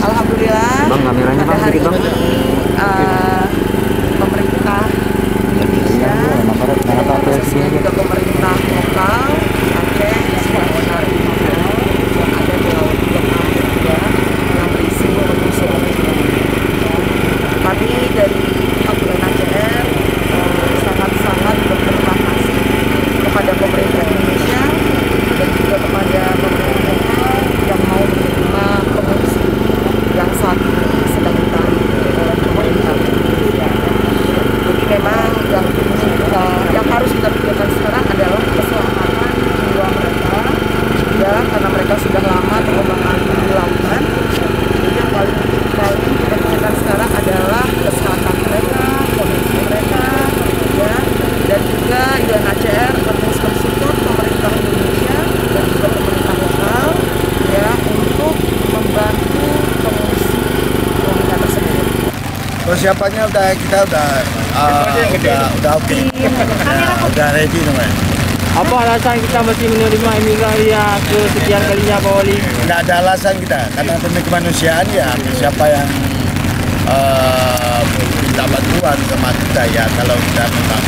Alhamdulillah, pada hari ini pemerintah Indonesia, khususnya juga pemerintah lokal Aceh, sudah menarik yang ada di Laut Tengah yang berisi unsur. Kami dari Kabupaten ACR sangat-sangat berterima kasih kepada pemerintah Indonesia dan juga kepada pemerintah lokal yang mau menerima pengungsi yang saat ini sedang ditangani oleh pemerintah Indonesia. Jadi memang yang harus kita pikirkan sekarang adalah keselamatan jiwa mereka, ya, karena mereka sudah lama terbang di lautan. Jadi yang paling kita pikirkan sekarang adalah kesehatan mereka, kondisi mereka, ya, dan juga UNHCR terus mensupport pemerintah Indonesia dan juga pemerintah lokal, ya, untuk membantu pengungsi Rohingya tersebut. Persiapannya kita udah oke, udah ready namanya. Apa alasan kita mesti menerima imigran yang kesekian kalinya Pak Wali? Nggak ada alasan kita, karena demi kemanusiaan ya. Siapa yang minta bantuan sama kita ya, kalau kita memang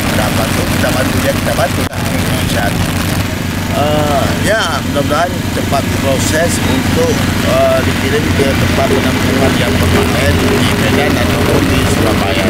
kita bantu dia, kita bantu kan kemanusiaan. Ya mudah-mudahan cepat proses untuk dikirim ke tempat penampungan yang permanen di Medan ataupun di Surabaya.